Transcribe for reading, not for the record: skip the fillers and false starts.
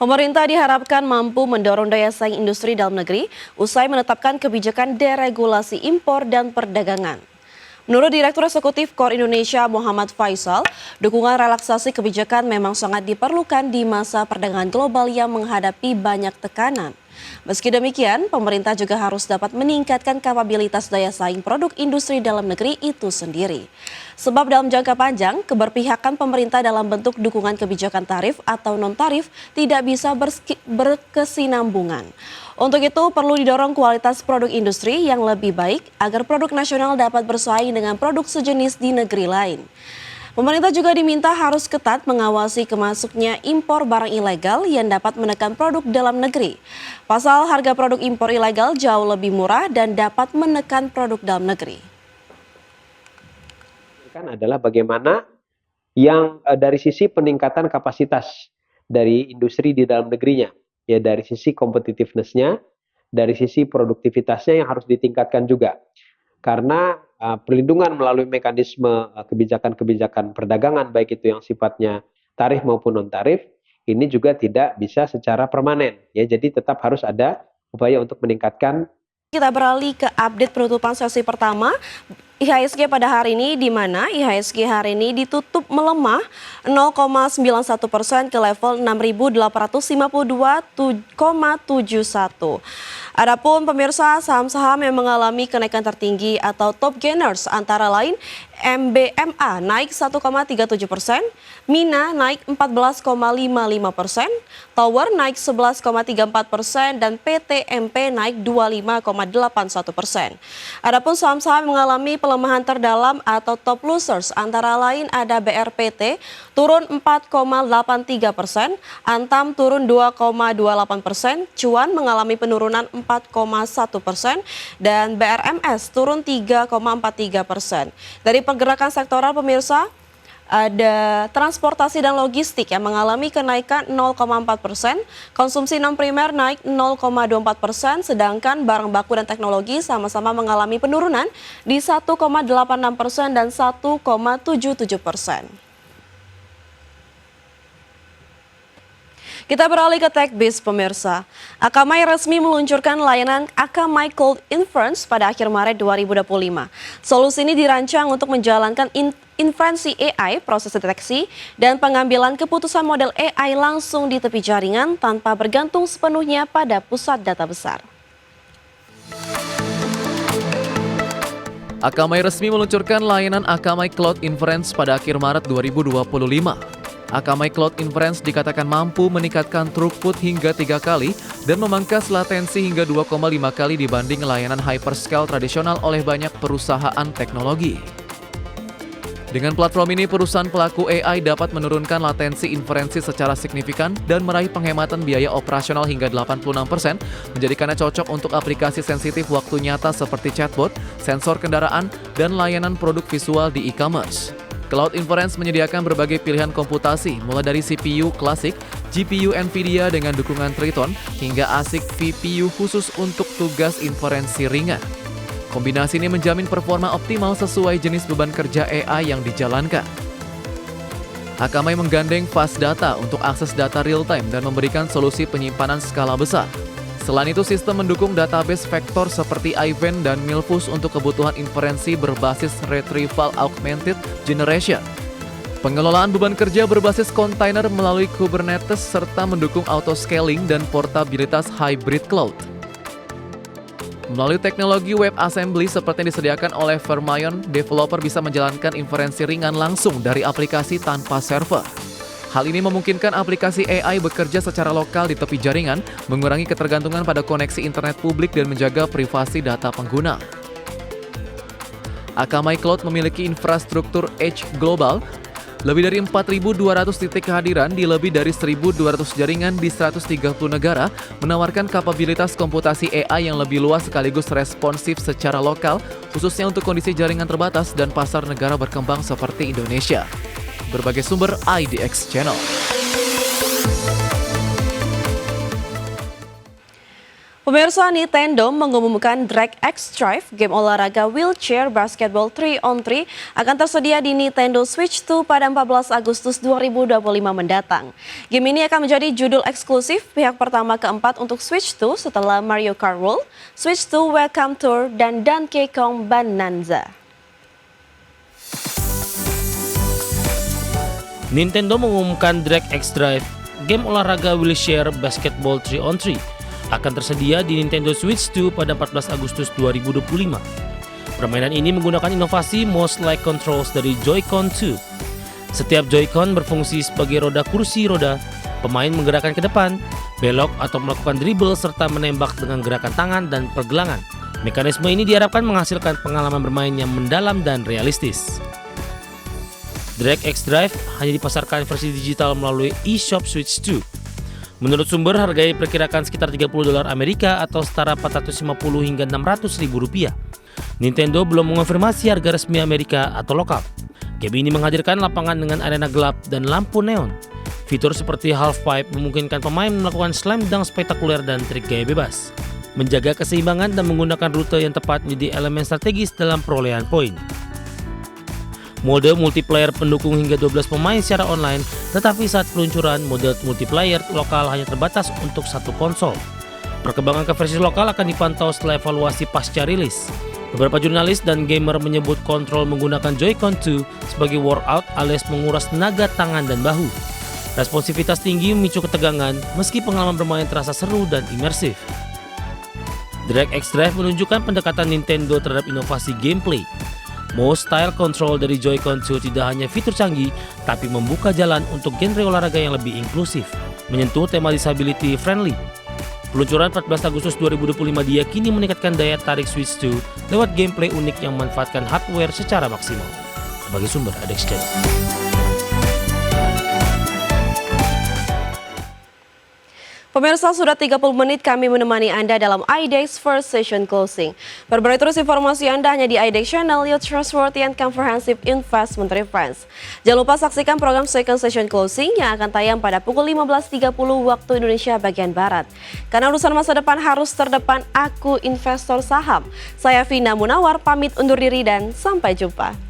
Pemerintah diharapkan mampu mendorong daya saing industri dalam negeri usai menetapkan kebijakan deregulasi impor dan perdagangan. Menurut Direktur Eksekutif KOR Indonesia Muhammad Faisal, dukungan relaksasi kebijakan memang sangat diperlukan di masa perdagangan global yang menghadapi banyak tekanan. Meski demikian, pemerintah juga harus dapat meningkatkan kapabilitas daya saing produk industri dalam negeri itu sendiri. Sebab dalam jangka panjang, keberpihakan pemerintah dalam bentuk dukungan kebijakan tarif atau non-tarif tidak bisa berkesinambungan. Untuk itu, perlu didorong kualitas produk industri yang lebih baik agar produk nasional dapat bersaing dengan produk sejenis di negeri lain. Pemerintah juga diminta harus ketat mengawasi kemasuknya impor barang ilegal yang dapat menekan produk dalam negeri. Pasal harga produk impor ilegal jauh lebih murah dan dapat menekan produk dalam negeri. Adalah bagaimana yang dari sisi peningkatan kapasitas dari industri di dalam negerinya, ya dari sisi competitiveness-nya, dari sisi produktivitasnya yang harus ditingkatkan juga. Karena perlindungan melalui mekanisme kebijakan-kebijakan perdagangan baik itu yang sifatnya tarif maupun non-tarif ini juga tidak bisa secara permanen ya, jadi tetap harus ada upaya untuk meningkatkan. Kita beralih ke update penutupan sesi pertama IHSG pada hari ini, di mana IHSG hari ini ditutup melemah 0,91% ke level 6.852,71. Adapun pemirsa, saham-saham yang mengalami kenaikan tertinggi atau top gainers antara lain MBMA naik 1,37%, Mina naik 14,55%, Tower naik 11,34% dan PTMP naik 25,81%. Adapun saham-saham yang mengalami pelemahan terdalam atau top losers antara lain ada BRPT turun 4,83%, Antam turun 2,28%, Cuan mengalami penurunan 4,1% dan BRMS turun 3,43%. Dari pergerakan sektoral pemirsa, ada transportasi dan logistik yang mengalami kenaikan 0,4%, konsumsi non-primer naik 0,24%, sedangkan barang baku dan teknologi sama-sama mengalami penurunan di 1,86% dan 1,77%. Kita beralih ke TechBiz pemirsa. Akamai resmi meluncurkan layanan Akamai Cloud Inference pada akhir Maret 2025. Solusi ini dirancang untuk menjalankan inferensi AI, proses deteksi, dan pengambilan keputusan model AI langsung di tepi jaringan tanpa bergantung sepenuhnya pada pusat data besar. Akamai resmi meluncurkan layanan Akamai Cloud Inference pada akhir Maret 2025. Akamai Cloud Inference dikatakan mampu meningkatkan throughput hingga 3 kali dan memangkas latensi hingga 2,5 kali dibanding layanan hyperscale tradisional oleh banyak perusahaan teknologi. Dengan platform ini, perusahaan pelaku AI dapat menurunkan latensi inferensi secara signifikan dan meraih penghematan biaya operasional hingga 86%, menjadikannya cocok untuk aplikasi sensitif waktu nyata seperti chatbot, sensor kendaraan, dan layanan produk visual di e-commerce. Cloud Inference menyediakan berbagai pilihan komputasi, mulai dari CPU klasik, GPU NVIDIA dengan dukungan Triton, hingga ASIC VPU khusus untuk tugas inferensi ringan. Kombinasi ini menjamin performa optimal sesuai jenis beban kerja AI yang dijalankan. Akamai menggandeng Fast Data untuk akses data real-time dan memberikan solusi penyimpanan skala besar. Selain itu, sistem mendukung database vektor seperti Ivan dan Milvus untuk kebutuhan inferensi berbasis Retrieval Augmented Generation. Pengelolaan beban kerja berbasis kontainer melalui Kubernetes serta mendukung auto-scaling dan portabilitas hybrid cloud. Melalui teknologi WebAssembly seperti yang disediakan oleh Fermyon, developer bisa menjalankan inferensi ringan langsung dari aplikasi tanpa server. Hal ini memungkinkan aplikasi AI bekerja secara lokal di tepi jaringan, mengurangi ketergantungan pada koneksi internet publik dan menjaga privasi data pengguna. Akamai Cloud memiliki infrastruktur edge global, lebih dari 4.200 titik kehadiran di lebih dari 1.200 jaringan di 130 negara, menawarkan kapabilitas komputasi AI yang lebih luas sekaligus responsif secara lokal, khususnya untuk kondisi jaringan terbatas dan pasar negara berkembang seperti Indonesia. Berbagai sumber IDX Channel. Pemirsa, Nintendo mengumumkan Drag X Drive, game olahraga wheelchair basketball 3-on-3 akan tersedia di Nintendo Switch 2 pada 14 Agustus 2025 mendatang. Game ini akan menjadi judul eksklusif pihak pertama keempat untuk Switch 2 setelah Mario Kart World, Switch 2 Welcome Tour, dan Donkey Kong Bonanza. Nintendo mengumumkan Drag X Drive, game olahraga wheelchair basketball 3-on-3 akan tersedia di Nintendo Switch 2 pada 14 Agustus 2025. Permainan ini menggunakan inovasi mouse-like controls dari Joy-Con 2. Setiap Joy-Con berfungsi sebagai roda kursi roda, pemain menggerakkan ke depan, belok atau melakukan dribble serta menembak dengan gerakan tangan dan pergelangan. Mekanisme ini diharapkan menghasilkan pengalaman bermain yang mendalam dan realistis. Drag X Drive hanya dipasarkan versi digital melalui eShop Switch 2. Menurut sumber, harganya diperkirakan sekitar $30 Amerika atau setara 450 hingga 600 ribu rupiah. Nintendo belum mengonfirmasi harga resmi Amerika atau lokal. Game ini menghadirkan lapangan dengan arena gelap dan lampu neon. Fitur seperti half pipe memungkinkan pemain melakukan slam dunk spektakuler dan trik gaya bebas. Menjaga keseimbangan dan menggunakan rute yang tepat menjadi elemen strategis dalam perolehan poin. Mode multiplayer pendukung hingga 12 pemain secara online, tetapi saat peluncuran mode multiplayer lokal hanya terbatas untuk satu konsol. Perkembangan ke versi lokal akan dipantau setelah evaluasi pasca rilis. Beberapa jurnalis dan gamer menyebut kontrol menggunakan Joy-Con 2 sebagai workout alias menguras tenaga tangan dan bahu. Responsivitas tinggi memicu ketegangan meski pengalaman bermain terasa seru dan imersif. Drag X Drive menunjukkan pendekatan Nintendo terhadap inovasi gameplay. Mouse style control dari Joy-Con 2 tidak hanya fitur canggih, tapi membuka jalan untuk genre olahraga yang lebih inklusif, menyentuh tema disability friendly. Peluncuran 14 Agustus 2025 diyakini meningkatkan daya tarik Switch 2 lewat gameplay unik yang memanfaatkan hardware secara maksimal. Sebagai sumber Adex Channel. Pemirsa, sudah 30 menit kami menemani Anda dalam iDex First Session Closing. Perbarui terus informasi Anda hanya di iDex Channel, your trustworthy and comprehensive investment reference. Jangan lupa saksikan program Second Session Closing yang akan tayang pada pukul 15.30 waktu Indonesia bagian Barat. Karena urusan masa depan harus terdepan, aku investor saham. Saya Vina Munawar, pamit undur diri dan sampai jumpa.